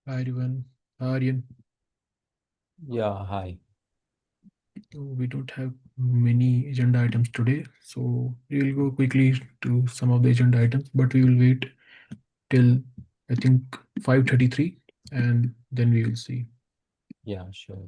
Hi everyone, Aryan. Yeah, hi. We don't have many agenda items today, so we will go quickly to some of the agenda items, but we will wait till I think 5:33, and then we will see. Yeah, sure.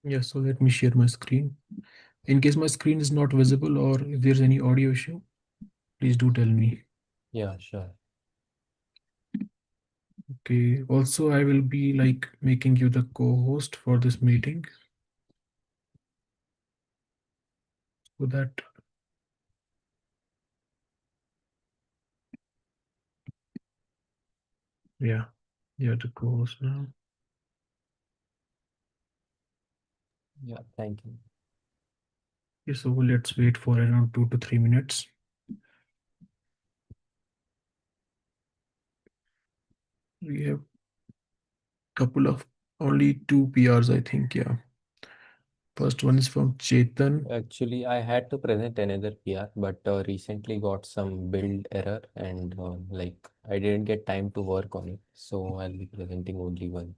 Yes, so let me share my screen. In case my screen is not visible or if there's any audio issue, please do tell me. Yeah, sure. Okay, also I will be like making you the co-host for this meeting so that yeah, you're the co-host now. Yeah, thank you. Okay, so let's wait for around 2 to 3 minutes. We have couple of only two PRs, I think. Yeah. First one is from Chetan. Actually, I had to present another PR, but recently got some build error and like I didn't get time to work on it. So I'll be presenting only one.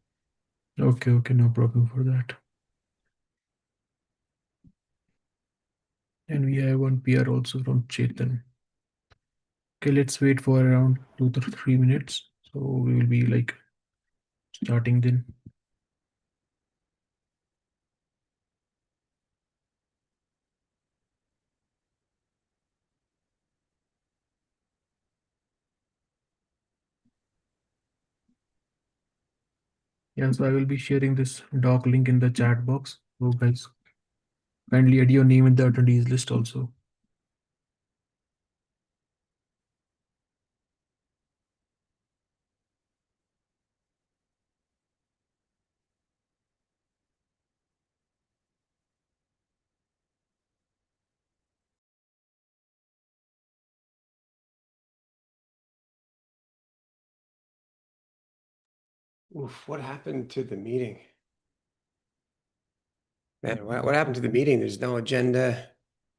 Okay, okay, no problem for that. And we have one PR also from Chetan. Okay, let's wait for around 2 to 3 minutes. So we will be like starting then. Yeah, so I will be sharing this doc link in the chat box. So guys, kindly add your name in the attendees list also. Oof, what happened to the meeting? Man, what happened to the meeting? There's no agenda.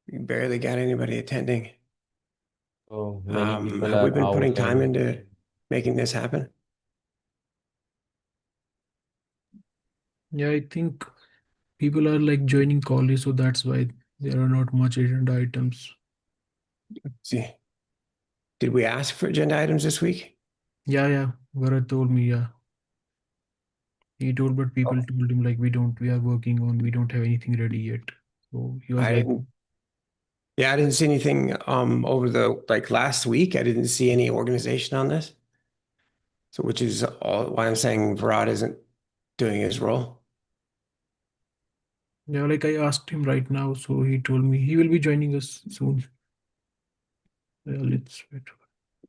We barely got anybody attending. So many people Have we are been out putting time and into making this happen? Yeah, I think people are like joining college, so that's why there are not much agenda items. See, did we ask for agenda items this week? Yeah, Bharat told me, yeah. He told, but people Oh, told him like we are working on, we don't have anything ready yet. So he was I like, didn't. Yeah, I didn't see anything over the like last week. I didn't see any organization on this. So which is why I'm saying Virat isn't doing his role. yeah, like I asked him right now, so he told me he will be joining us soon. Let's wait.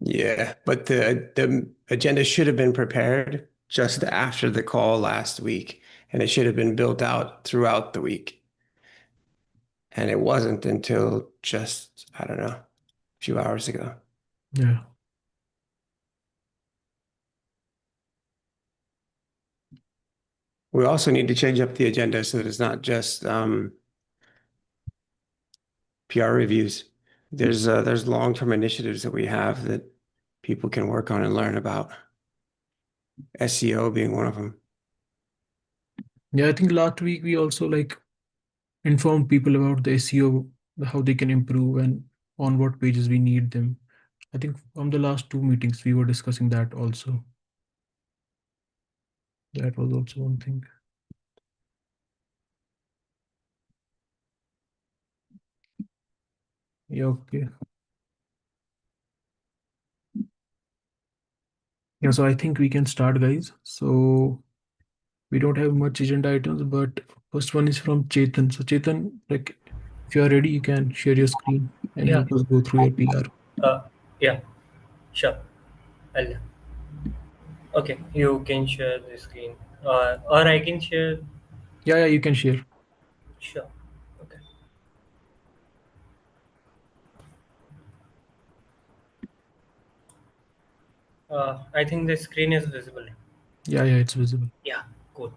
Yeah, but the agenda should have been prepared just after the call last week, and it should have been built out throughout the week. And it wasn't until just, I don't know, a few hours ago. Yeah, We also need to change up the agenda so that it's not just PR reviews. There's long-term initiatives that we have that people can work on and learn about. SEO being one of them. Yeah, I think last week we also like informed people about the SEO, how they can improve and on what pages we need them. I think from the last two meetings we were discussing that also. That was also one thing. Yeah, okay. Yeah, so I think we can start, guys. So we don't have much agenda items, but first one is from Chetan. So Chetan, like if you are ready, you can share your screen and Yeah, help us go through your PR. uh, yeah, sure. I'll, okay, you can share the screen, or I can share. Yeah, you can share. Sure. Okay. I think the screen is visible. Yeah, it's visible. Yeah, cool.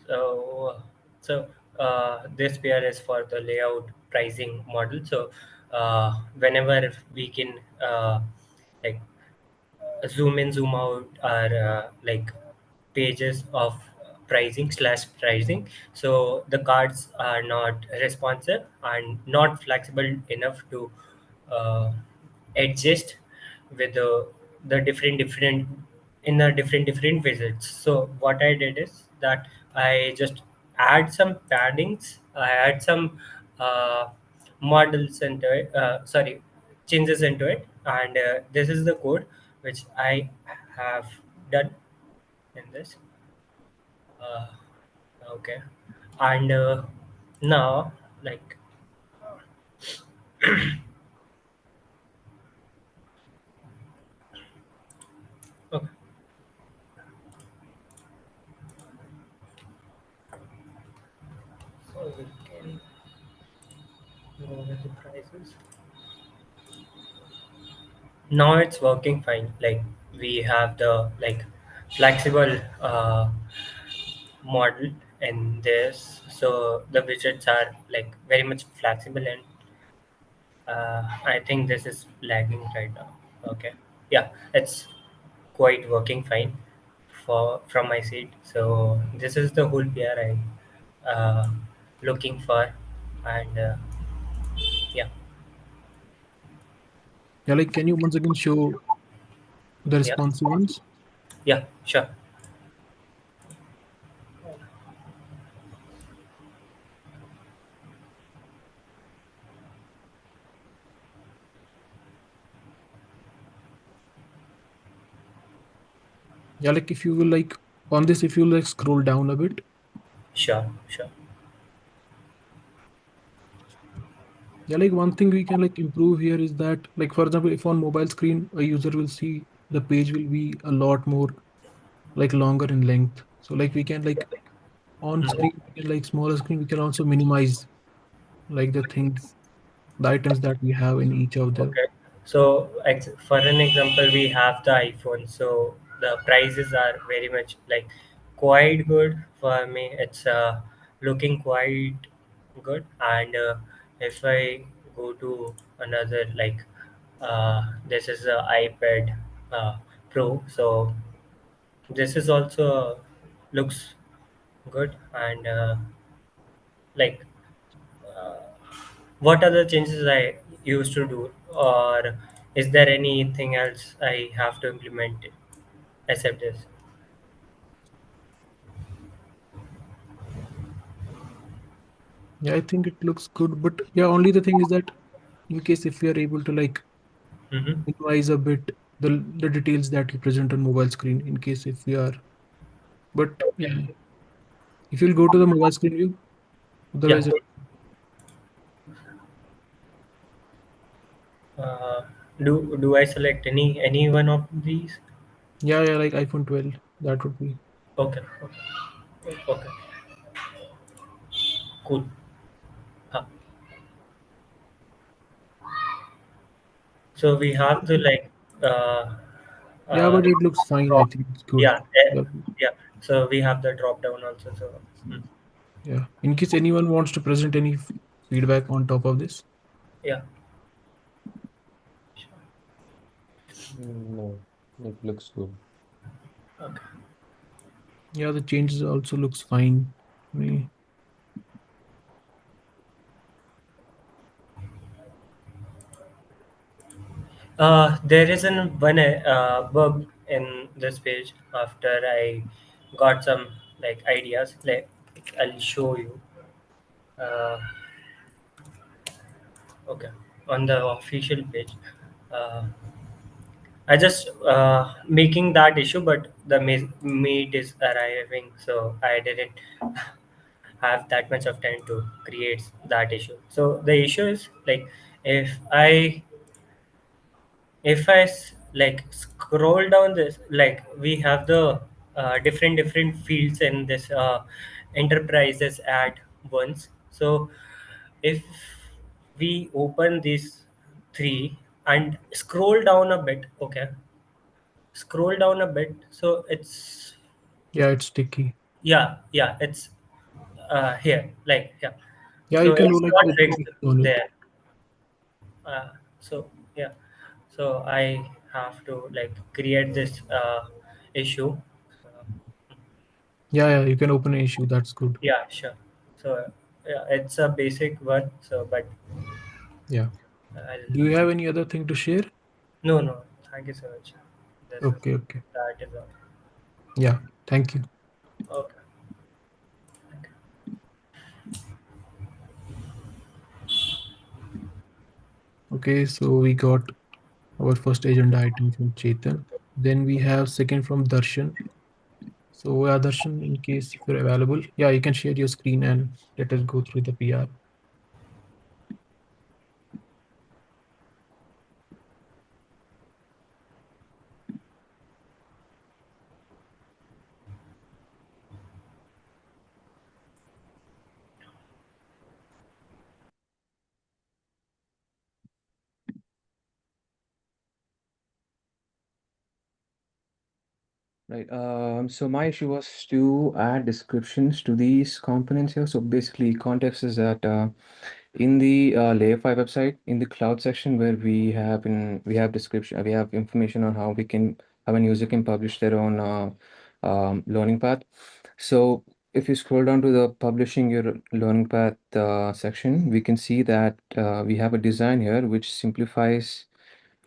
So, this pair is for the layout pricing model. So, whenever we can like zoom in, zoom out are like pages of pricing slash pricing. So the cards are not responsive and not flexible enough to uh, adjust with the different in the different visits. So what I did is that I just add some paddings, I add some models into it, sorry, changes into it, and this is the code which I have done in this. uh, okay, and now, like, okay, so we can go with the prices. Now it's working fine. Like, we have the like flexible model in this, so the widgets are like very much flexible, and I think this is lagging right now. Okay, yeah, it's quite working fine for from my side. So this is the whole PR I looking for, and yeah, Yeah, like can you once again show the yeah, responsive ones? yeah, sure. Yeah, like if you will like on this, if you like scroll down a bit. Sure, sure. Yeah, like one thing we can like improve here is that, like for example, if on mobile screen a user will see the page will be a lot more like longer in length. So like we can like on Mhm. screen, we can like smaller screen, we can also minimize like the things, the items that we have in each of the. Okay. So, for an example, we have the iPhone. So the prices are very much like quite good for me. It's looking quite good. And if I go to another, like, this is a iPad Pro. So this is also looks good. And like, uh, what other changes I used to do, or is there anything else I have to implement except this? Yeah, I think it looks good, but yeah, only the thing is that in case if we are able to like Mm-hmm. minimize a bit the details that you present on mobile screen, in case if we are, but yeah, if you'll go to the mobile screen view, Yeah. otherwise Uh, do I select any one of these? yeah, like iPhone 12, that would be. Okay. Okay. Okay. Cool. Huh. So we have to like uh, Yeah, but it looks fine. I think it's good. Yeah, Yeah, yeah. So we have the drop down also. So yeah. In case anyone wants to present any feedback on top of this. yeah. No, it looks good. Okay. Yeah, the changes also looks fine. Me. There is one bug in this page after I got some like ideas. Like I'll show you. Uh, okay, on the official page. Uh, I just making that issue, but the meat is arriving, so I didn't have that much of time to create that issue. So the issue is like if I like scroll down this, like we have the different fields in this enterprises at once. So if we open these three and scroll down a bit, okay, scroll down a bit, so it's Yeah, it's sticky. yeah, it's here, like yeah, Yeah, you so can it's like not open fixed it on it. there. So yeah, so I have to like create this issue. So, Yeah, you can open an issue. That's good. yeah, sure. So yeah, it's a basic one. So but Yeah. I'll, Do you have any other thing to share? no, thank you so much. This is Okay. that is all. Yeah. Thank you. Okay. Okay, so we got our first agenda item from Chetan. Then we have second from Darshan. So yeah, Darshan, in case if you're available, yeah, you can share your screen and let us go through the PR. Right. So my issue was to add descriptions to these components here. So basically, context is that in the Layer 5 website, in the cloud section where we have description, we have information on how an user can publish their own learning path. So if you scroll down to the publishing your learning path section, we can see that we have a design here which simplifies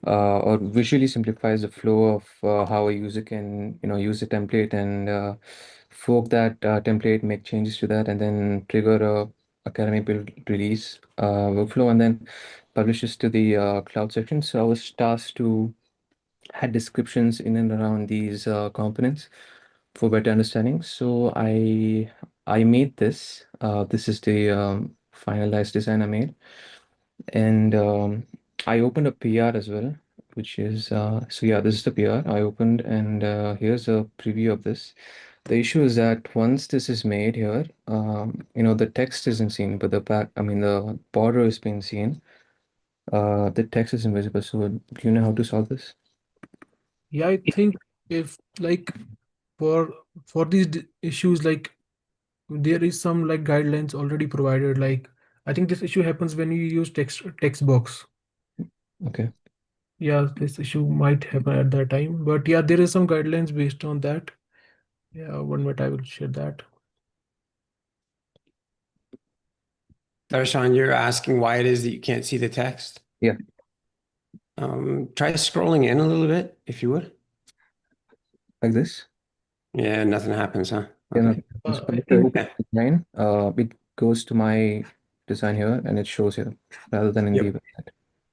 or visually simplifies the flow of how a user can use a template and fork that template, make changes to that, and then trigger a Academy build release workflow, and then publishes to the cloud section. So I was tasked to add descriptions in and around these components for better understanding. So I made this. This is the finalized design I made, and I opened a PR as well, which is so yeah, this is the PR I opened, and here's a preview of this. The issue is that once this is made here, the text isn't seen, but the border is being seen. The text is invisible. So do you know how to solve this? Yeah, I think if like for these issues, like there is some like guidelines already provided. Like I think this issue happens when you use text box. Okay. Yeah, this issue might happen at that time, but yeah, there is some guidelines based on that. Yeah, one minute I will share that. Darshan, you're asking why it is that you can't see the text. Yeah. Try scrolling in a little bit, if you would. Like this. Yeah, nothing happens, huh? Yeah, Okay. nothing happens. But I if I think open design, it goes to my design here and it shows here rather than in Yep. the website.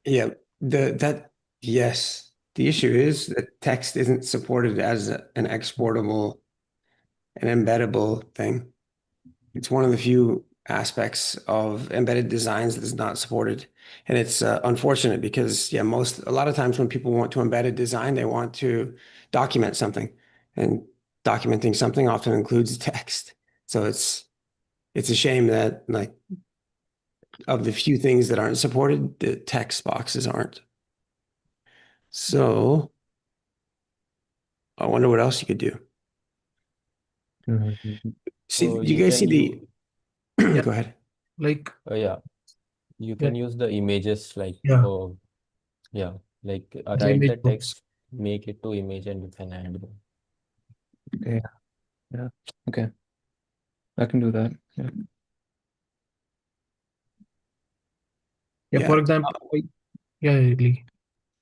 Yeah, yes. The issue is that text isn't supported as an exportable and embeddable thing. It's one of the few aspects of embedded designs that's not supported. And it's unfortunate because, yeah, a lot of times when people want to embed a design, they want to document something. And documenting something often includes text. So it's a shame that like of the few things that aren't supported, the text boxes aren't. So I wonder what else you could do. See, So you you guys can see use, the, Yeah. go ahead. Like, yeah, you yeah, can use the images like, yeah, yeah, like the write the image box. text, make it to image, and you can add them. Yeah. Okay. I can do that. Yeah. Yeah, for Yeah. example, yeah, Lee.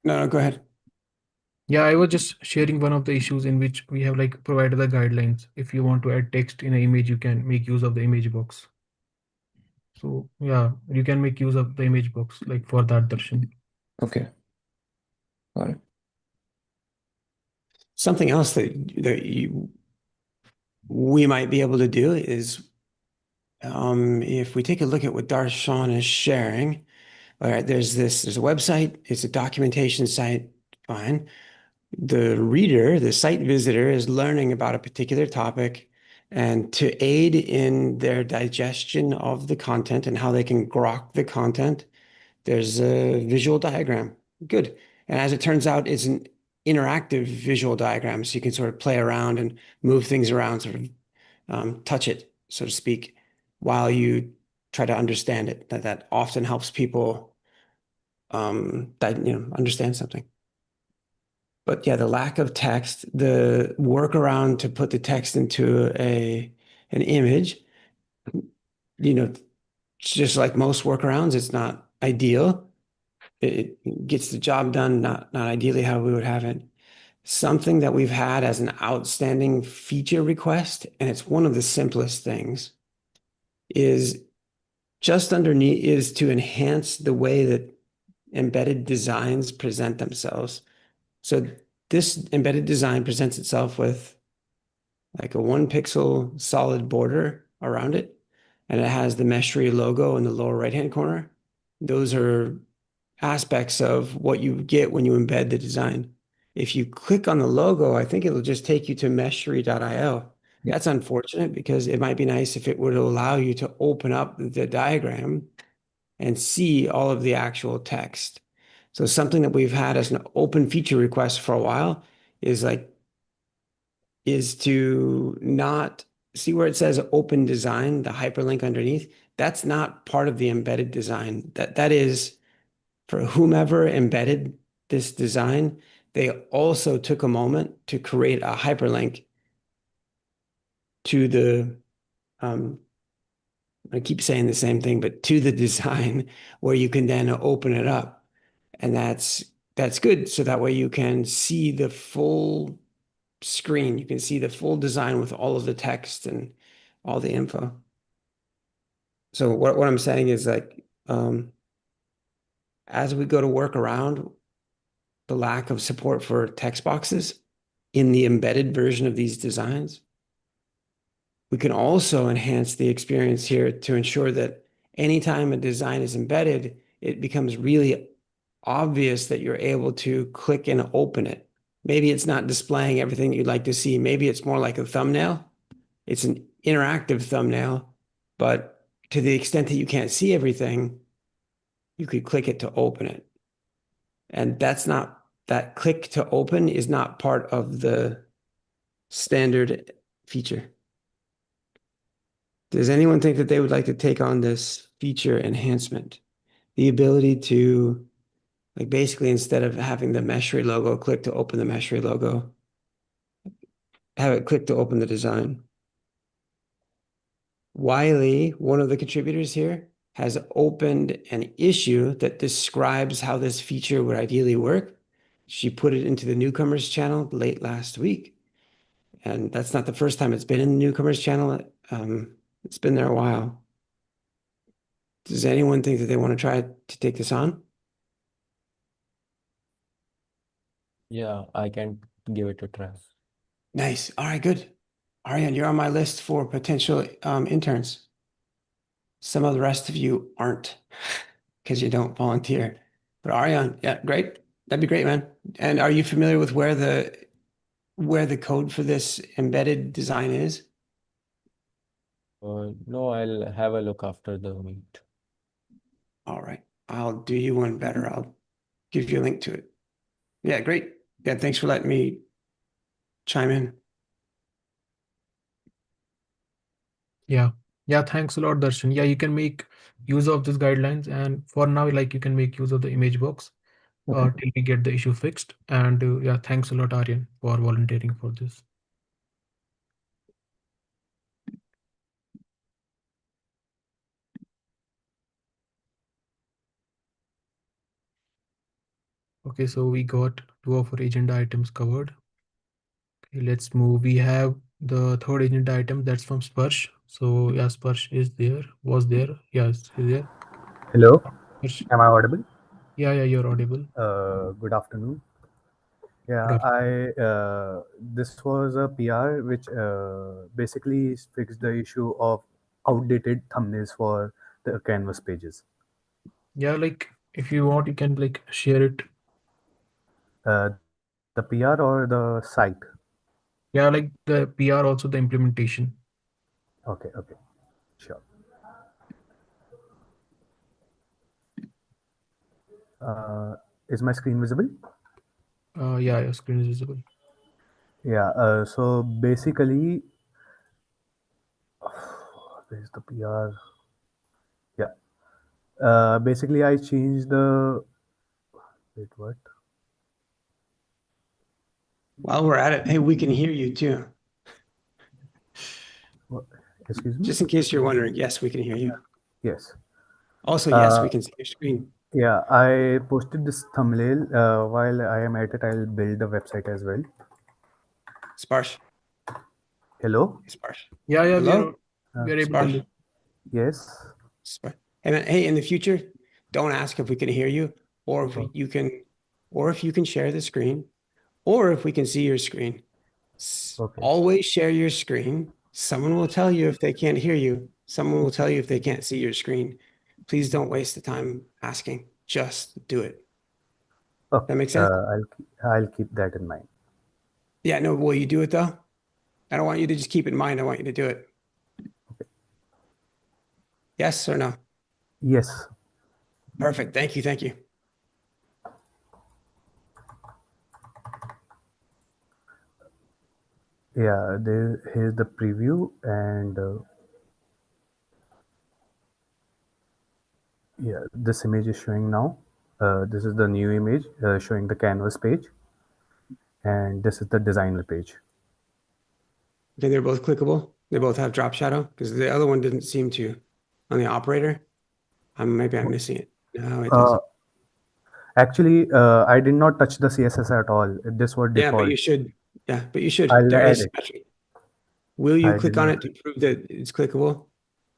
No, go ahead. Yeah, I was just sharing one of the issues in which we have like provided the guidelines. If you want to add text in an image, you can make use of the image box. So yeah, you can make use of the image box like for that Darshan. Okay. Got it. Something else that we might be able to do is if we take a look at what Darshan is sharing, all right, there's a website, it's a documentation site, fine. The reader, the site visitor, is learning about a particular topic, and to aid in their digestion of the content and how they can grok the content, there's a visual diagram. Good. And as it turns out, it's an interactive visual diagram, so you can sort of play around and move things around, sort of touch it, so to speak, while you try to understand it. That often helps people understand something. But yeah, the lack of text, the workaround to put the text into an image, just like most workarounds, it's not ideal. It gets the job done, not ideally how we would have it. Something that we've had as an outstanding feature request, and it's one of the simplest things, is just underneath is to enhance the way that embedded designs present themselves. So this embedded design presents itself with like a 1 pixel solid border around it, and it has the Meshry logo in the lower right-hand corner. Those are aspects of what you get when you embed the design. If you click on the logo, I think it'll just take you to meshry.io. Yeah. That's unfortunate because it might be nice if it would allow you to open up the diagram and see all of the actual text. So something that we've had as an open feature request for a while is to not see where it says open design, the hyperlink underneath. That's not part of the embedded design. That is for whomever embedded this design. They also took a moment to create a hyperlink to the I keep saying the same thing, but to the design where you can then open it up. And that's good. So that way you can see the full screen. You can see the full design with all of the text and all the info. So what I'm saying is as we go to work around the lack of support for text boxes in the embedded version of these designs, we can also enhance the experience here to ensure that anytime a design is embedded, it becomes really obvious that you're able to click and open it. Maybe it's not displaying everything you'd like to see. Maybe it's more like a thumbnail. It's an interactive thumbnail, but to the extent that you can't see everything, you could click it to open it. And that click to open is not part of the standard feature. Does anyone think that they would like to take on this feature enhancement? The ability to, like, basically instead of having the Meshry logo, click to open the Meshry logo, have it click to open the design. Wiley, one of the contributors here, has opened an issue that describes how this feature would ideally work. She put it into the newcomers channel late last week. And that's not the first time it's been in the newcomers channel. It's been there a while. Does anyone think that they want to try to take this on? Yeah, I can give it a try. Nice. All right, good. Aryan, you're on my list for potential interns. Some of the rest of you aren't because you don't volunteer. But Aryan, yeah, great. That'd be great, man. And are you familiar with where the code for this embedded design is? No, I'll have a look after the meet. All right. I'll do you one better. I'll give you a link to it. Yeah, great. Yeah, thanks for letting me chime in? Yeah. Yeah, thanks a lot, Darshan. Yeah, you can make use of these guidelines, and for now, like you can make use of the image box till we get the issue fixed. And yeah, thanks a lot, Aryan, for volunteering for this. Okay, so we got 2 of our agenda items covered. Okay, let's move. We have the third agenda item that's from Sparsh. So yeah, Sparsh is there, was there. Yes, is there. Hello, Sparsh. am I audible? Yeah, you're audible. Good afternoon. Good Yeah, afternoon. this was a PR which basically fixed the issue of outdated thumbnails for the Canvas pages. Yeah, like if you want, you can like share it. The PR or the site? Yeah, like the PR, also the implementation. Okay, sure. Is my screen visible? Yeah, your screen is visible. Yeah, so basically, where's the PR? Yeah, basically I changed the, wait, what? While we're at it, hey, we can hear you too. Excuse me? Just in case you're wondering, yes, we can hear you. Yes. Also, yes, we can see your screen. Yeah, I posted this thumbnail. While I am at it, I'll build the website as well. Sparsh. Hello? Sparsh. Yeah, Hello? we are able to. Sparsh. Yes. Sparsh. Hey, man, hey, in the future, don't ask if we can hear you, or if you can share the screen, or if we can see your screen. Okay. Always share your screen. Someone will tell you if they can't hear you. Someone will tell you if they can't see your screen. Please don't waste the time asking. Just do it. Okay. That makes sense? I'll keep that in mind. Yeah, no, will you do it though? I don't want you to just keep it in mind. I want you to do it. Okay. Yes or no? Yes. Perfect. Thank you. Thank you. Yeah, here's the preview, and yeah, this image is showing now. This is the new image showing the Canvas page, and this is the designer page. Okay, they're both clickable. They both have drop shadow because the other one didn't seem to on the operator. Maybe I'm missing it. No, it doesn't. Actually, I did not touch the CSS at all. This was Yeah, but default. you should. Yeah, but you should. I'll There add is it. symmetry. Will you I click did on not. it to prove that it's clickable?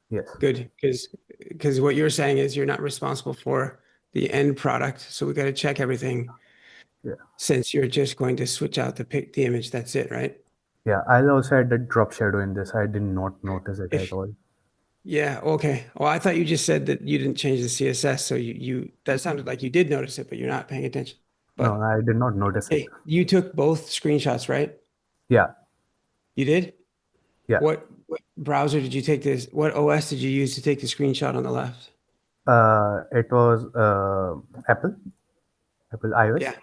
Yes. Good, because what you're saying is you're not responsible for the end product. So we got to check everything. Yeah. Since you're just going to switch out the image, that's it, right? Yeah, I'll also add the drop shadow in this. I did not notice it at all. Yeah, okay. Well, I thought you just said that you didn't change the CSS, so you that sounded like you did notice it, but you're not paying attention. But No, I did not notice it. hey, you took both screenshots, right? Yeah. You did? Yeah. What browser did you take this? What OS did you use to take the screenshot on the left? It was Apple iOS. Yeah.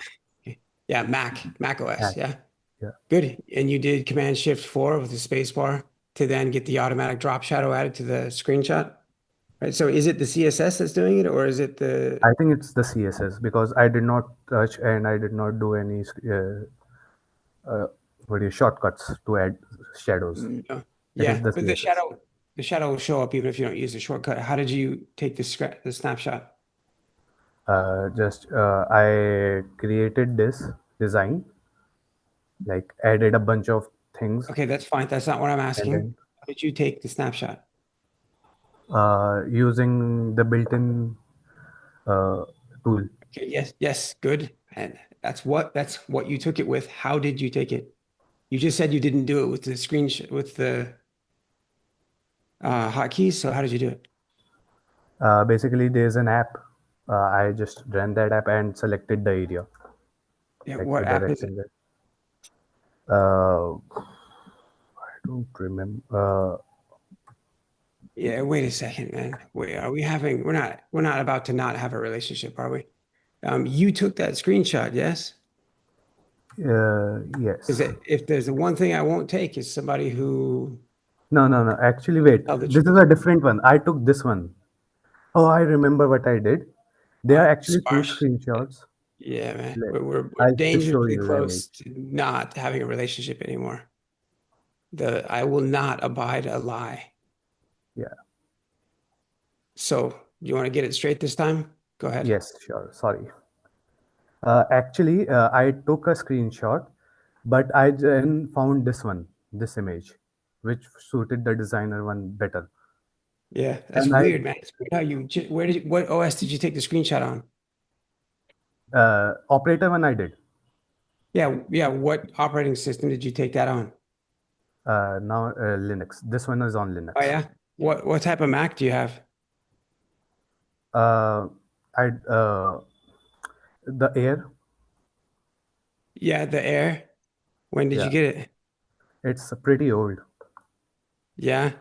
Okay. Yeah, Mac OS. Mac. Yeah. Yeah. Good. And you did Command Shift 4 with the space bar to then get the automatic drop shadow added to the screenshot. Right. So is it the CSS that's doing it, or is it the? I think it's the CSS because I did not touch and I did not do any shortcuts to add shadows. No. It Yeah, is the but the CSS. shadow will show up even if you don't use the shortcut. How did you take the snapshot? I created this design, like added a bunch of things. Okay, that's fine. That's not what I'm asking. then- How did you take the snapshot? Using the built-in tool. Okay, yes, good. And that's what you took it with. How did you take it? You just said you didn't do it with the screenshot with the hotkeys. So how did you do it? Basically, there's an app. I just ran that app and selected the area. Yeah, like what the app is it? rectangle. I don't remember. Yeah, wait a second, man. Wait, are we having? We're not about to not have a relationship, are we? You took that screenshot, yes? Yes. Because if there's the one thing I won't take is somebody who No. Actually, wait. tell the This is truth. a different one. I took this one. Oh, I remember what I did. There are actually two Sparsh. screenshots. Yeah, man. Let- We're I'll just show dangerously you the close to not having a relationship anymore. I will not abide a lie. Yeah. So you want to get it straight this time? Go ahead. Yes, sure. Sorry. Actually, I took a screenshot, but I then found this image, which suited the designer one better. Yeah, that's And I, weird, man. It's weird how what OS did you take the screenshot on? operator one I did. Yeah. What operating system did you take that on? Now Linux. This one is on Linux. Oh yeah. What type of Mac do you have? The Air. Yeah, the Air. When did you get it? It's pretty old. Yeah.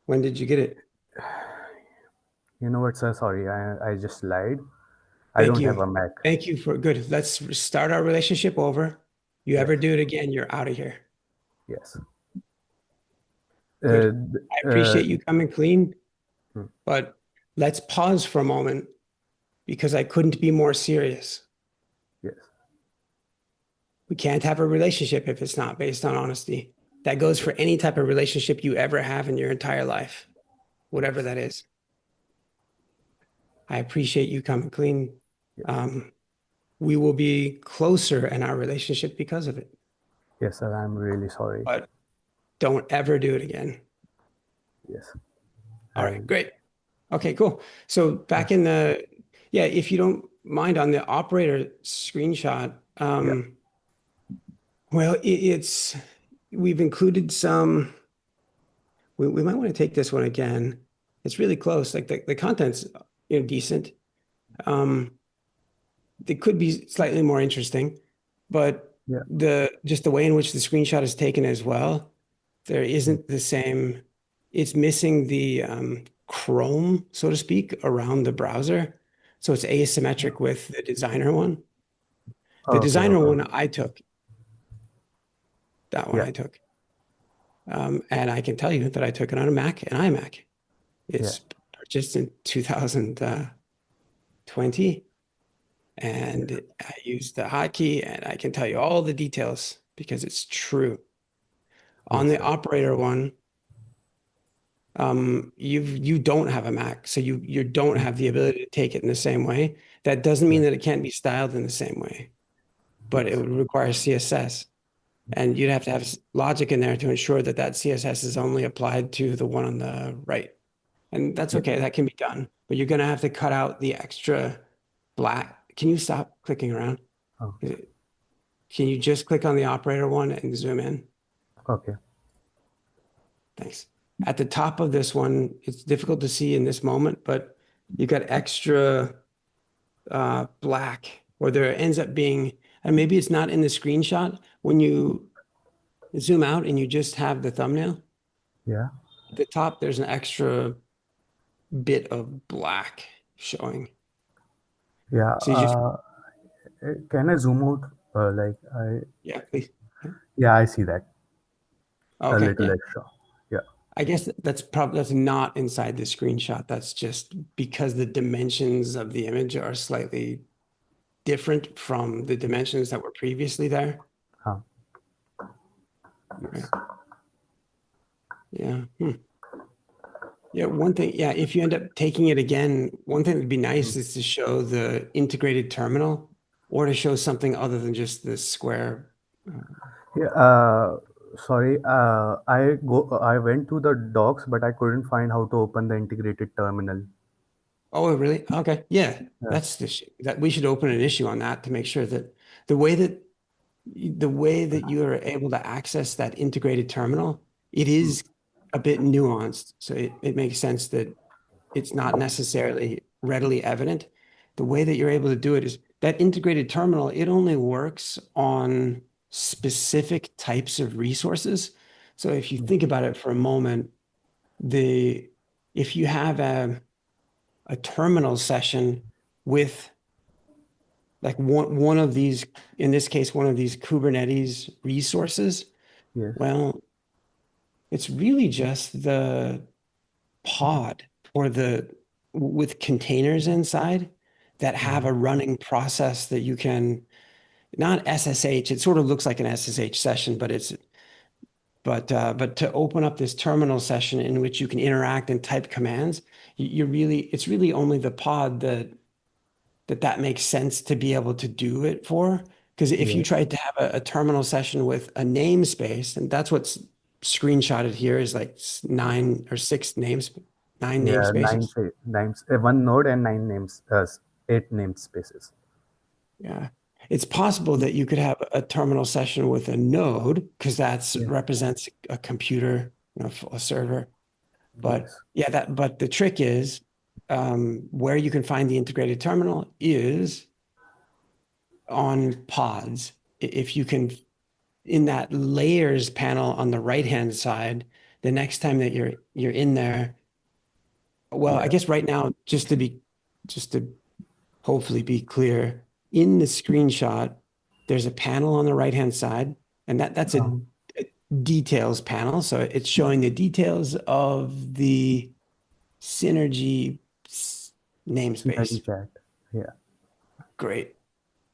When did you get it? You know what, sir? Sorry, I just lied. I Thank don't you. have a Mac. Thank you for good. Let's start our relationship over. You ever do it again, you're out of here. Yes. Good. I appreciate you coming clean, Hmm. but let's pause for a moment because I couldn't be more serious. Yes. We can't have a relationship if it's not based on honesty. That goes for any type of relationship you ever have in your entire life, whatever that is. I appreciate you coming clean. We will be closer in our relationship because of it, Yes, sir. I'm really sorry. but don't ever do it again. Yes. All right, great. Okay, cool. So back in if you don't mind on the operator screenshot, well, we've included some, we might want to take this one again. It's really close. Like the content's, decent. It could be slightly more interesting, but just the way in which the screenshot is taken as well, there isn't the same, it's missing the Chrome, so to speak, around the browser. So it's asymmetric with the designer one. The designer one I took. That one I took. And I can tell you that I took it on a Mac and iMac. It's purchased in 2020. And I used the hotkey, and I can tell you all the details because it's true. On the operator one, you don't have a Mac, so you don't have the ability to take it in the same way. That doesn't mean that it can't be styled in the same way, but it would require CSS, and you'd have to have logic in there to ensure that that CSS is only applied to the one on the right. And that's okay, that can be done, but you're gonna have to cut out the extra black. Can you stop clicking around? Can you just click on the operator one and zoom in? Okay. Thanks. At the top of this one, it's difficult to see in this moment, but you got extra black, or there ends up being, and maybe it's not in the screenshot, when you zoom out and you just have the thumbnail. Yeah. At the top, there's an extra bit of black showing. Yeah. So can I zoom out? Yeah, please. Yeah, I see that. Okay, a little yeah. extra. Yeah. I guess that's not inside the screenshot. That's just because the dimensions of the image are slightly different from the dimensions that were previously there. Huh. Right. Yeah. Yeah, one thing, if you end up taking it again, one thing that'd be nice is to show the integrated terminal or to show something other than just the square. Yeah. Sorry. I went to the docs, but I couldn't find how to open the integrated terminal. Oh, really? Okay. Yeah. That's the that we should open an issue on that to make sure that the way that you are able to access that integrated terminal, it is a bit nuanced. So it makes sense that it's not necessarily readily evident. The way that you're able to do it is that integrated terminal, it only works on specific types of resources. So if you think about it for a moment, if you have a terminal session with like one of these, in this case, one of these Kubernetes resources, Yes. well, it's really just the pod or with containers inside that have a running process that you can, not SSH, it sort of looks like an SSH session, but to open up this terminal session in which you can interact and type commands, it's really only the pod that makes sense to be able to do it for. Because if you Yes. tried to have a terminal session with a namespace, and that's what's screenshotted here is like 9 or 6 names, 9 Yeah, namespaces. one node and 8 namespaces. Yeah. It's possible that you could have a terminal session with a node because that's Yeah. represents a computer, a server. But Yes. but the trick is where you can find the integrated terminal is on pods. If you can, in that layers panel on the right-hand side, the next time that you're in there, well, I Yeah. guess right now, just to hopefully be clear, in the screenshot, there's a panel on the right-hand side, and that's a details panel. So it's showing the details of the Synergy namespace. Synergy chat. Yeah. Great.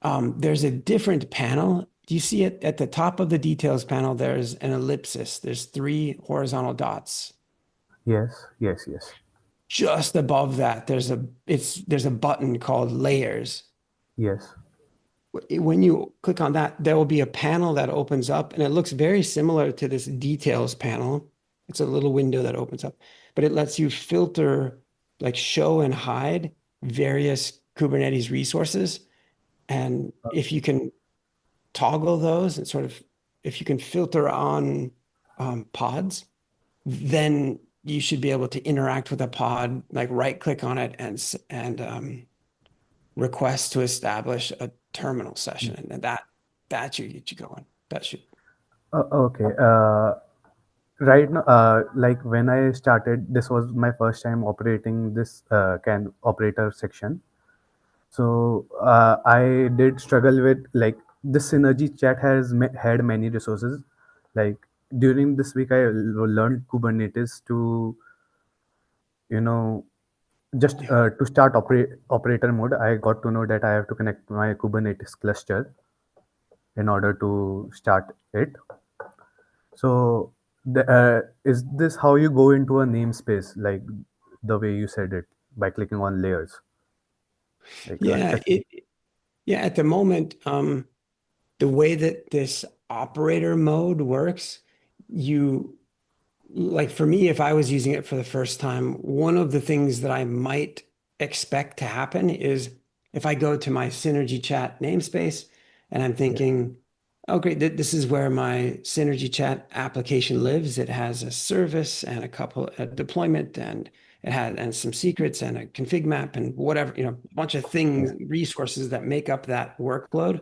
There's a different panel. Do you see it at the top of the details panel? There's an ellipsis. There's 3 horizontal dots. Yes. Yes. Yes. Just above that, there's a button called layers. Yes. When you click on that, there will be a panel that opens up, and it looks very similar to this details panel. It's a little window that opens up, but it lets you filter, like show and hide various Kubernetes resources. And if you can toggle those and sort of, if you can filter on pods, then you should be able to interact with a pod, like right click on it and request to establish a terminal session. And that should get you going. That should. Okay. Right now, like when I started, this was my first time operating this can operator section. So I did struggle with, like, this Synergy chat has had many resources. Like during this week, I learned Kubernetes to, you know, just to start operator mode. I got to know that I have to connect my Kubernetes cluster in order to start it. So, is this how you go into a namespace, like the way you said it, by clicking on layers? Like Yeah, at the moment, the way that this operator mode works, like for me, if I was using it for the first time, one of the things that I might expect to happen is if I go to my Synergy chat namespace and I'm thinking, oh, great, this is where my Synergy chat application lives. It has a service and a deployment, and it had and some secrets and a config map and whatever, a bunch of things, resources that make up that workload.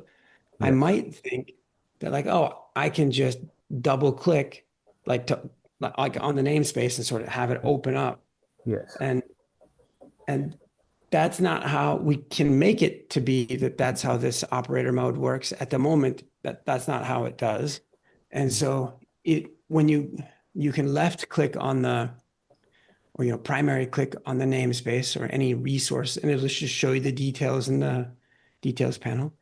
I Yes. might think that, like, oh, I can just double click like on the namespace and sort of have it open up. Yes. And that's not how we can make it to be that's how this operator mode works at the moment. That's not how it does. And so when you can left click on or primary click on the namespace or any resource, and it'll just show you the details in the details panel.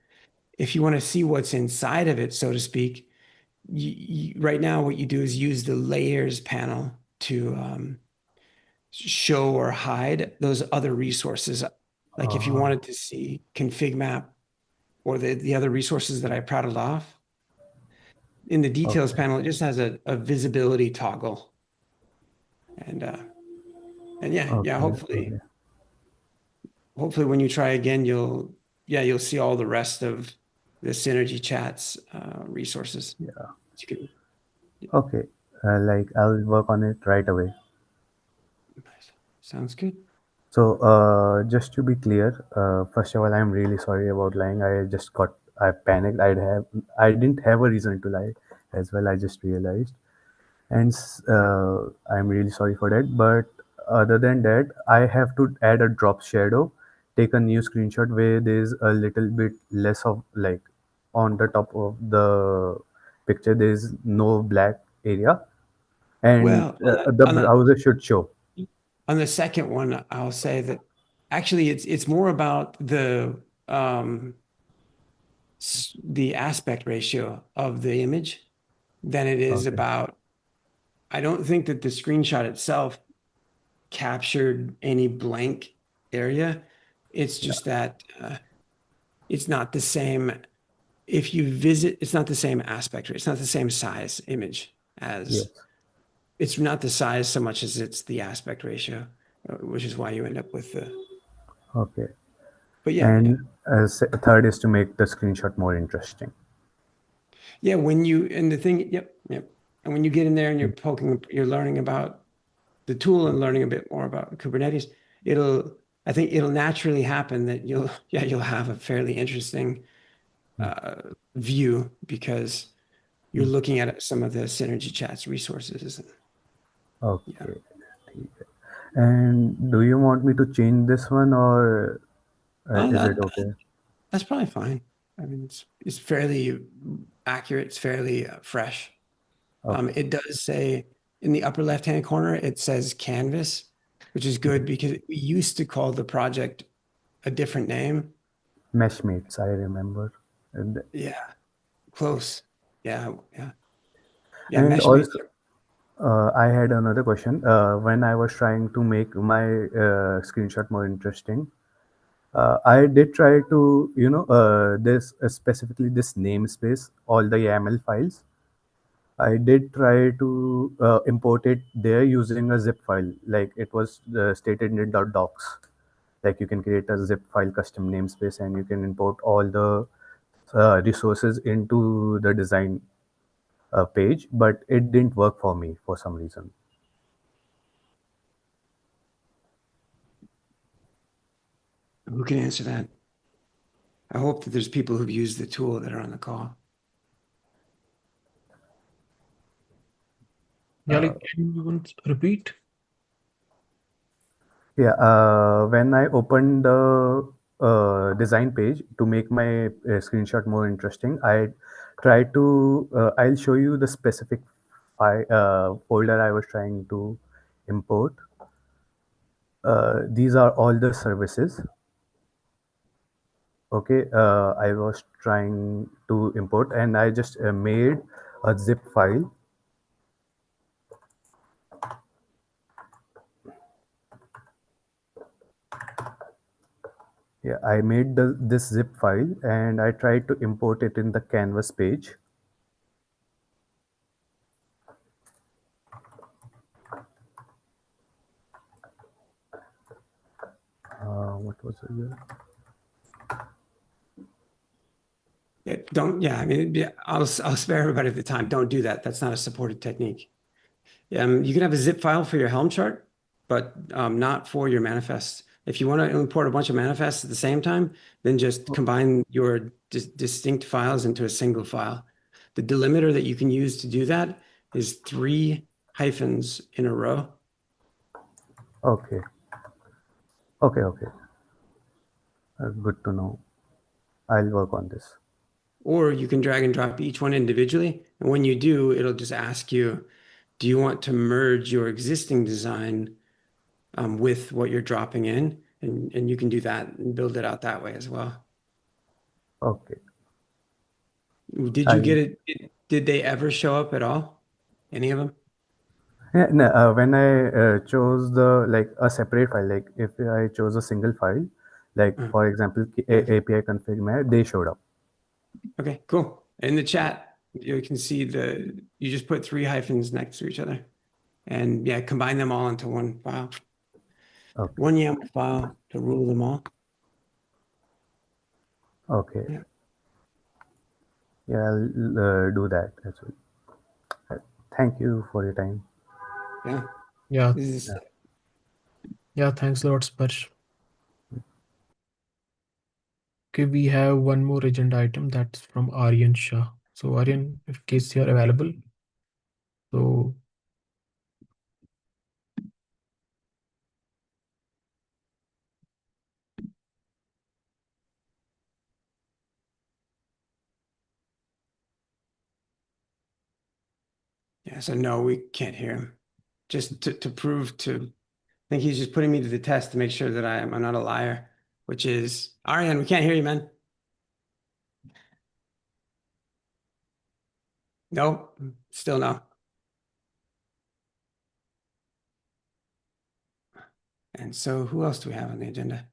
If you want to see what's inside of it, so to speak, right now what you do is use the layers panel to show or hide those other resources. Like if you wanted to see config map or the other resources that I prattled off, in the details panel, it just has a visibility toggle. And hopefully when you try again, you'll see all the rest of the Synergy chats resources. Yeah. Okay. Like I'll work on it right away. Sounds good. So just to be clear, first of all, I'm really sorry about lying. I panicked. I didn't have a reason to lie as well. I just realized, and I'm really sorry for that. But other than that, I have to add a drop shadow take a new screenshot where there's a little bit less of like on the top of the picture there's no black area, and Well, the browser should show. on the second one, I'll say that actually it's more about the aspect ratio of the image than it is Okay. about. I don't think that the screenshot itself captured any blank area. It's just that it's not the same. If you visit, it's not the same aspect. It's not the same size image as. Yes. It's not the size so much as it's the aspect ratio, which is why you end up with the. Okay. But yeah, And third is to make the screenshot more interesting. yeah. When you and the thing, yep. And when you get in there and you're poking, you're learning about the tool and learning a bit more about Kubernetes, I think it'll naturally happen that you'll have a fairly interesting view because you're looking at some of the Synergy Chats resources. Okay. Yeah. And do you want me to change this one, or is it okay? That's probably fine. I mean, it's fairly accurate. It's fairly fresh. Okay. It does say in the upper left-hand corner, it says Canvas, which is good because we used to call the project a different name. Meshmates, I remember. Yeah, close. Yeah. And Meshmates. also, I had another question. When I was trying to make my screenshot more interesting, I did try to, this specifically this namespace, all the YAML files. I did try to import it there using a zip file, like it was stated in the .docs. Like you can create a zip file custom namespace and you can import all the resources into the design page, but it didn't work for me for some reason. Who can answer that? I hope that there's people who've used the tool that are on the call. Yeah, like, can you once repeat? Yeah, when I opened the design page to make my screenshot more interesting, I tried to, I'll show you the specific folder I was trying to import. These are all the services. Okay, I was trying to import and I just made a zip file. Yeah, I made this zip file and I tried to import it in the Canvas page. What was it here? I mean, I'll spare everybody the time. Don't do that. That's not a supported technique. You can have a zip file for your Helm chart, but not for your manifest. If you want to import a bunch of manifests at the same time, then just combine your distinct files into a single file. The delimiter that you can use to do that is 3 hyphens in a row. Okay. Good to know. I'll work on this. Or you can drag and drop each one individually. And when you do, it'll just ask you, do you want to merge your existing design with what you're dropping in? And you can do that and build it out that way as well. Okay. Did you get it? Did they ever show up at all? Any of them? Yeah, no, when I chose like a separate file, like if I chose a single file, like for example, API config map, they showed up. Okay, cool. In the chat, you can see you just put 3 hyphens next to each other. And yeah, combine them all into one file. Okay. One YAML file to rule them all. Okay. Yeah, I'll do that as well. Thank you for your time. Yeah. Yeah, thanks a lot, Sparsh. Okay, we have one more agenda item that's from Aryan Shah. So Aryan, in case you're available. So Yeah, so no, we can't hear him. Just to prove to, I think he's just putting me to the test to make sure that I'm not a liar, which is, Aryan, we can't hear you, man. No, still no. And so who else do we have on the agenda?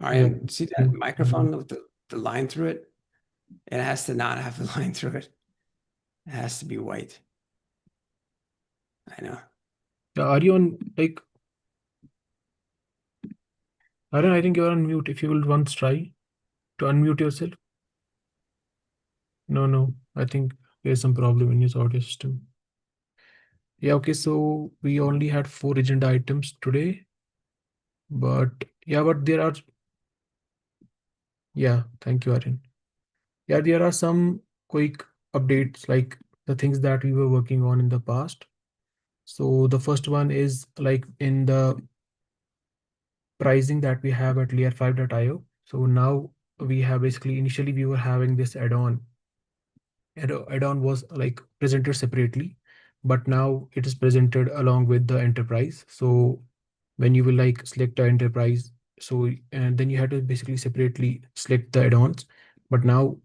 Aryan, see that microphone with the line through it? It has to not have the line through it. It has to be white. I know. Yeah, are you on like Aaron, I think you're on mute. If you will once try to unmute yourself. No, I think there's some problem in his audio system. Yeah, okay, so we only had 4 agenda items today, but yeah, but there are, yeah, thank you, Aryan. Yeah, there are some quick updates, like the things that we were working on in the past. So the first one is like in the pricing that we have at layer5.io. So now we have basically, initially we were having this add-on add-on was like presented separately, but now it is presented along with the enterprise. So when you will like select the enterprise, so and then you have to basically separately select the add-ons. But now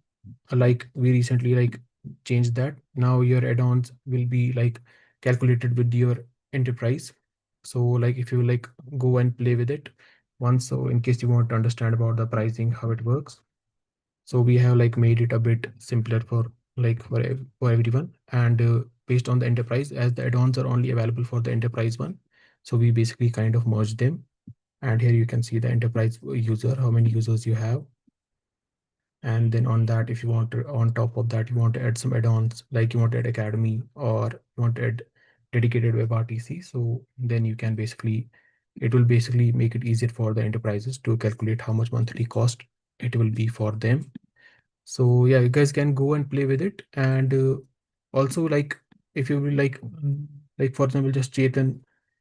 like we recently like changed that. Now your add-ons will be like calculated with your enterprise. So like if you like go and play with it once, so in case you want to understand about the pricing, how it works. So we have like made it a bit simpler for like for everyone, and based on the enterprise, as the add-ons are only available for the enterprise one, so we basically kind of merge them. And here you can see the enterprise user, how many users you have. And then on that, if you want to, on top of that, you want to add some add-ons, like you want to add Academy or you want to add dedicated WebRTC. So then you can basically, it will basically make it easier for the enterprises to calculate how much monthly cost it will be for them. So yeah, you guys can go and play with it. And also like if you will like for example, just Chetan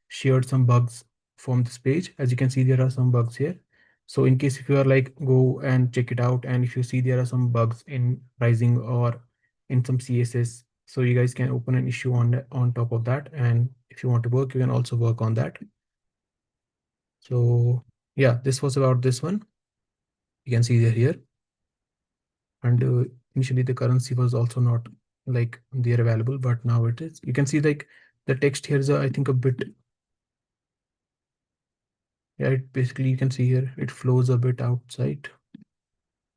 shared some bugs from this page. As you can see, there are some bugs here. So in case if you are like go and check it out, and if you see there are some bugs in pricing or in some CSS, so you guys can open an issue on top of that. And if you want to work, you can also work on that. So yeah, this was about this one. You can see there here. And initially the currency was also not like there available, but now it is. You can see like the text here is I think a bit, yeah, it basically you can see here it flows a bit outside.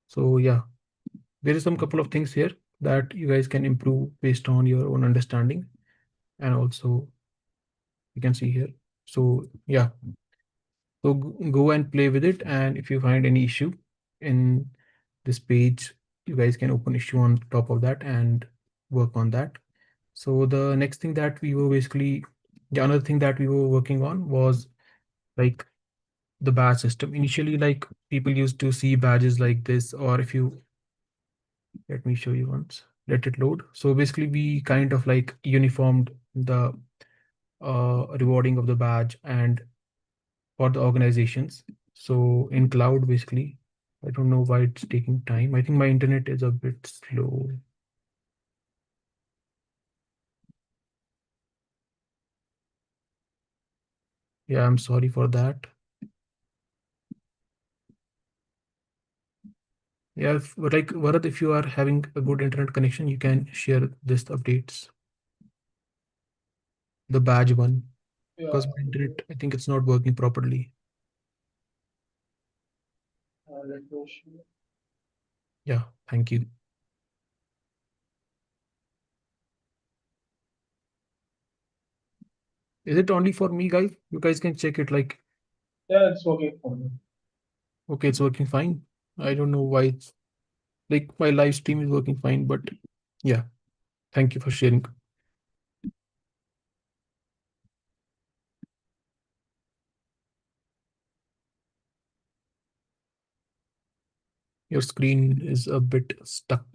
So yeah, there is some couple of things here that you guys can improve based on your own understanding. And also you can see here. So yeah, so go and play with it, and if you find any issue in this page, you guys can open issue on top of that and work on that. So the next thing that we were basically, the another thing that we were working on was like the badge system. Initially, like people used to see badges like this, or if you, let me show you once, let it load. So basically we kind of like uniformed the rewarding of the badge and for the organizations. So in cloud, basically, I don't know why it's taking time. I think my internet is a bit slow. Yeah, I'm sorry for that. Yeah, like Bharat, if you are having a good internet connection, you can share this updates, the badge one, because my internet, I think it's not working properly. Yeah, thank you. Is it only for me, guys? You guys can check it like, Yeah, it's okay for me. okay, it's working fine. I don't know why it's like my live stream is working fine, but yeah, thank you for sharing. Your screen is a bit stuck.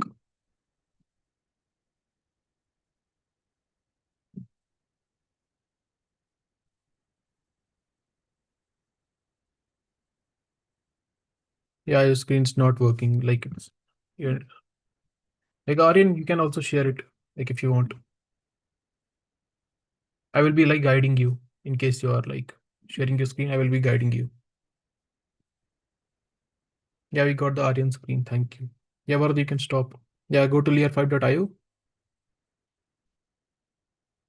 Yeah, your screen's not working. Like it's, your Like Aryan, you can also share it, like if you want. I will be like guiding you in case you are like sharing your screen. I will be guiding you. Yeah, we got the Aryan screen. Thank you. Yeah, Varad, you can stop. Yeah, go to layer5.io.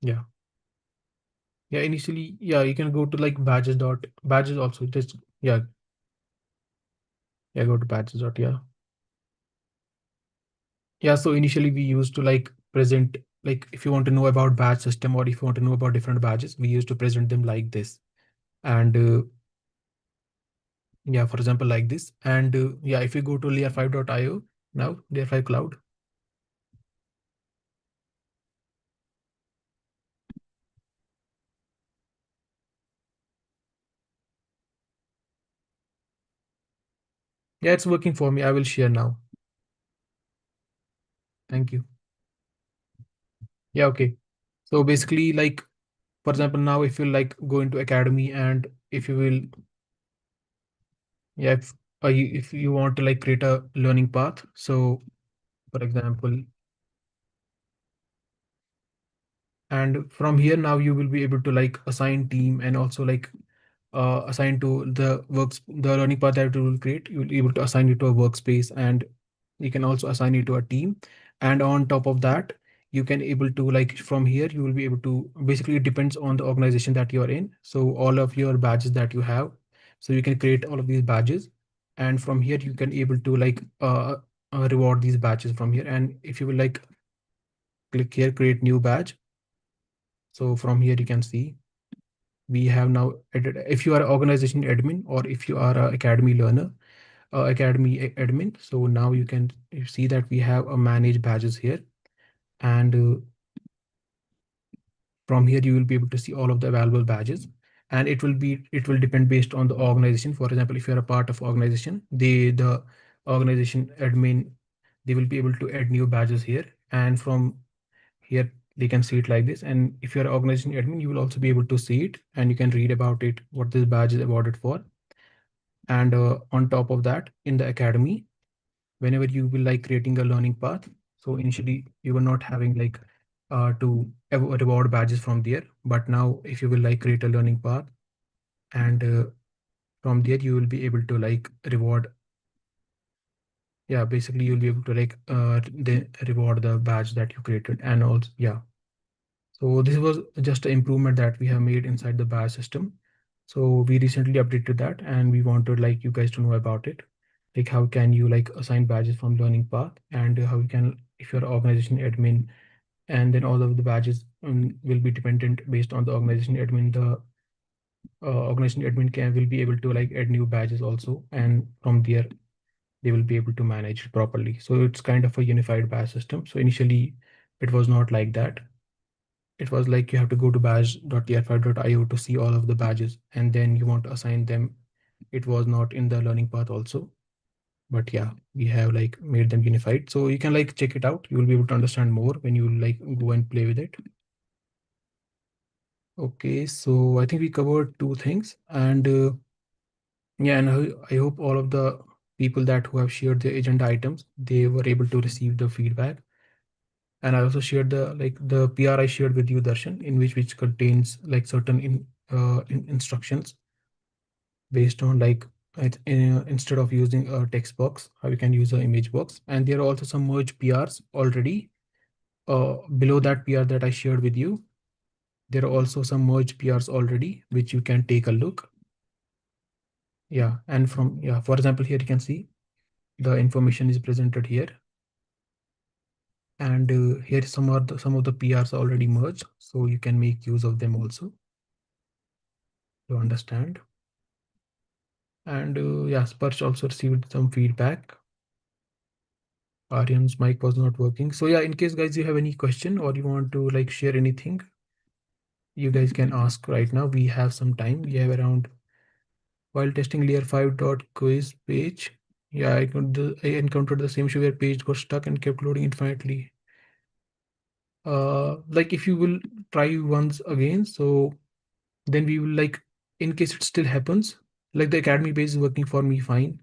Yeah. Yeah, initially, yeah, you can go to like badges also. Just yeah. Yeah, go to badges. Yeah. Yeah, so initially we used to like present, like if you want to know about badge system or if you want to know about different badges, we used to present them like this. And yeah, for example, like this. And yeah, if you go to layer5.io now, layer5 cloud. Yeah, it's working for me. I will share now. Thank you. Yeah, okay. So basically, like, for example, now if you like go into Academy and if you will, yeah, if you want to like create a learning path. So for example, and from here now you will be able to like assign team and also like assign to the learning path that you will create. You will be able to assign it to a workspace, and you can also assign it to a team. And on top of that, you can able to like from here you will be able to, basically it depends on the organization that you are in. So all of your badges that you have, so you can create all of these badges, and from here you can able to like reward these badges from here. And if you will like click here, create new badge. So from here you can see we have now added, if you are organization admin or if you are a academy learner, admin. So now you see that we have a manage badges here. And from here you will be able to see all of the available badges, and it will depend based on the organization. For example, if you're a part of organization, the organization admin, they will be able to add new badges here, and from here they can see it like this. And if you're an organization admin, you will also be able to see it and you can read about it, what this badge is awarded for. And on top of that, in the academy, whenever you will like creating a learning path, so initially you were not having like to reward badges from there, but now if you will like create a learning path, and from there you will be able to like reward, yeah, basically you'll be able to like reward the badge that you created. And also, yeah, so this was just an improvement that we have made inside the badge system. So we recently updated that and we wanted like you guys to know about it. Like how can you like assign badges from learning path, and how you can, if you're organization admin, and then all of the badges will be dependent based on the organization admin. The organization admin will be able to like add new badges also, and from there they will be able to manage it properly. So it's kind of a unified badge system. So initially it was not like that. It was like you have to go to badge.layer5.io to see all of the badges, and then you want to assign them. It was not in the learning path also, but yeah, we have like made them unified. So you can like check it out. You will be able to understand more when you like go and play with it. Okay, so I think we covered two things, and yeah, and I hope all of the people that who have shared their agenda items, they were able to receive the feedback. And I also shared the PR I shared with you, Darshan, in which contains like certain instructions based on like instead of using a text box, how you can use an image box. And there are also some merge PRs already. Below that PR that I shared with you, there are also some merge PRs already, which you can take a look. Yeah, and for example, here you can see the information is presented here. And here some of the PRs already merged, so you can make use of them also to understand. And yeah, Sparsh also received some feedback. Aryan's mic was not working. So yeah, in case guys you have any question or you want to like share anything, you guys can ask right now. We have some time. We have around, while testing layer5.quiz page. Yeah, I encountered the same issue where page got stuck and kept loading infinitely. Like if you will try once again, so then we will like, in case it still happens, like the academy page is working for me fine.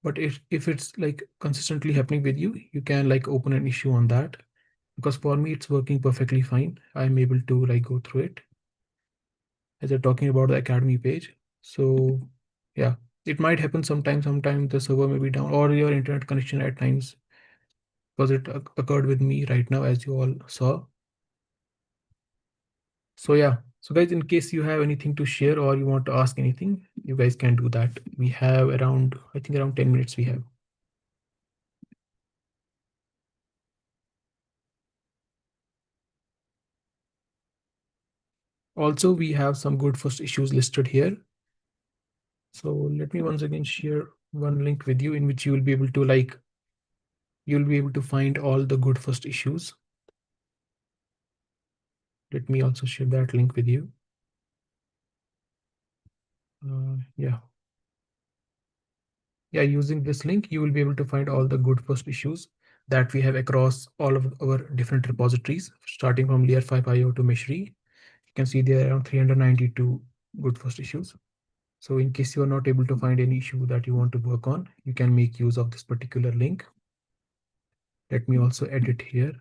But if it's like consistently happening with you, you can like open an issue on that. Because for me, it's working perfectly fine. I'm able to like go through it as you're talking about the Academy page. So yeah, it might happen sometime. Sometimes the server may be down or your internet connection at times, because it occurred with me right now, as you all saw. So yeah, so guys, in case you have anything to share or you want to ask anything, you guys can do that. We have around, I think around 10 minutes we have. Also, we have some good first issues listed here. So let me once again share one link with you in which you will be able to like, you'll be able to find all the good first issues. Let me also share that link with you. Yeah. Yeah, using this link, you will be able to find all the good first issues that we have across all of our different repositories, starting from layer 5 IO to Meshri. You can see there are around 392 good first issues. So in case you are not able to find any issue that you want to work on, you can make use of this particular link. Let me also edit here.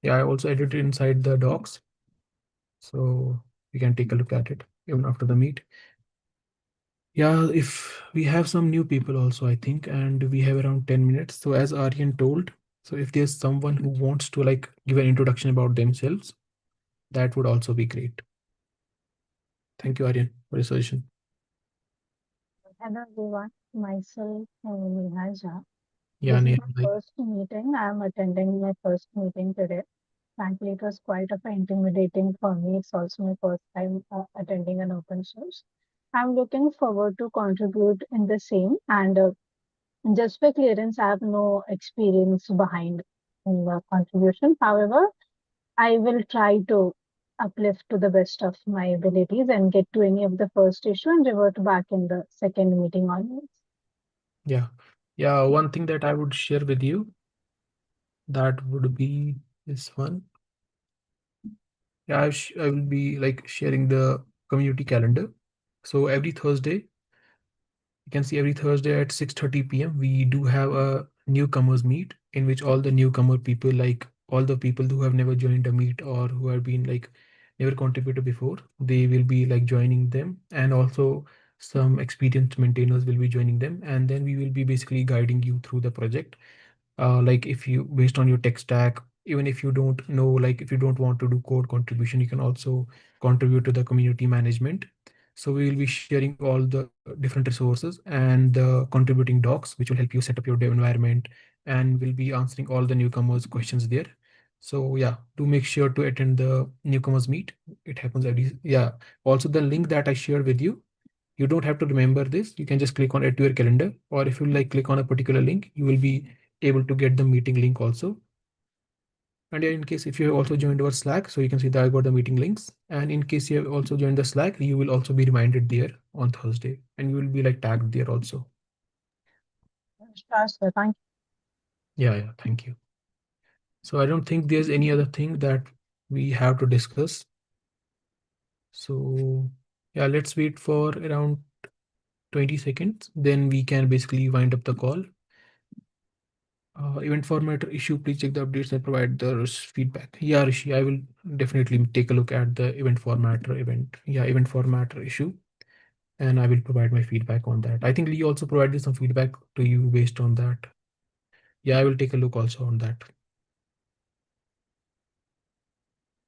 Yeah, I also edited inside the docs. So you can take a look at it even after the meet. Yeah, if we have some new people also, I think, and we have around 10 minutes. So as Aryan told, so if there's someone who wants to like give an introduction about themselves, that would also be great. Thank you, Aryan, for your suggestion. Hello everyone, myself Neha Jha. Yeah, This is Neha, my first meeting. I am attending my first meeting today. Frankly, it was quite of intimidating for me. It's also my first time attending an open source. I'm looking forward to contribute in the same. And just for clearance, I have no experience behind in the contribution. However, I will try to uplift to the best of my abilities and get to any of the first issue and revert back in the second meeting onwards. yeah. Yeah, one thing that I would share with you, that would be this one. Yeah, I will be like sharing the community calendar. So every Thursday, you can see every Thursday at 6:30 p.m. we do have a newcomers meet in which all the newcomer people, like all the people who have never joined a meet or who have been like never contributed before, they will be like joining them, and also some experienced maintainers will be joining them, and then we will be basically guiding you through the project. Like if you, based on your tech stack, even if you don't know, like if you don't want to do code contribution, you can also contribute to the community management. So we will be sharing all the different resources and the contributing docs, which will help you set up your dev environment, and we'll be answering all the newcomers questions there. So yeah, do make sure to attend the newcomers meet. It happens every, yeah. Also the link that I shared with you, you don't have to remember this. You can just click on it to your calendar, or if you like click on a particular link, you will be able to get the meeting link also. And in case if you have also joined our Slack, so you can see that I got the meeting links. And in case you have also joined the Slack, you will also be reminded there on Thursday, and you will be like tagged there also. Sure, sir. Thank Yeah, thank you. So I don't think there's any other thing that we have to discuss. So yeah, let's wait for around 20 seconds. Then we can basically wind up the call. Event formatter issue, please check the updates and provide the feedback. Yeah, Rishi, I will definitely take a look at the event formatter event formatter issue, and I will provide my feedback on that. I think Lee also provided some feedback to you based on that. Yeah, I will take a look also on that.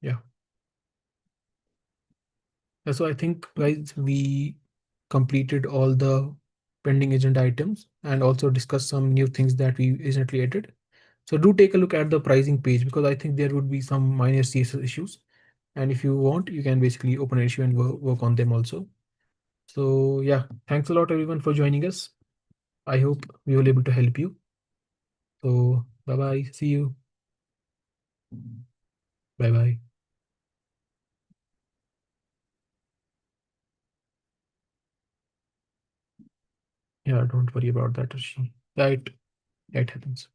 Yeah. So I think, guys, we completed all the pending agenda items and also discussed some new things that we recently added. So do take a look at the pricing page, because I think there would be some minor CSS issues. And if you want, you can basically open an issue and work on them also. So yeah, thanks a lot everyone for joining us. I hope we were able to help you. So bye-bye. See you. Bye-bye. Yeah, don't worry about that, Rishi. Yeah, it happens.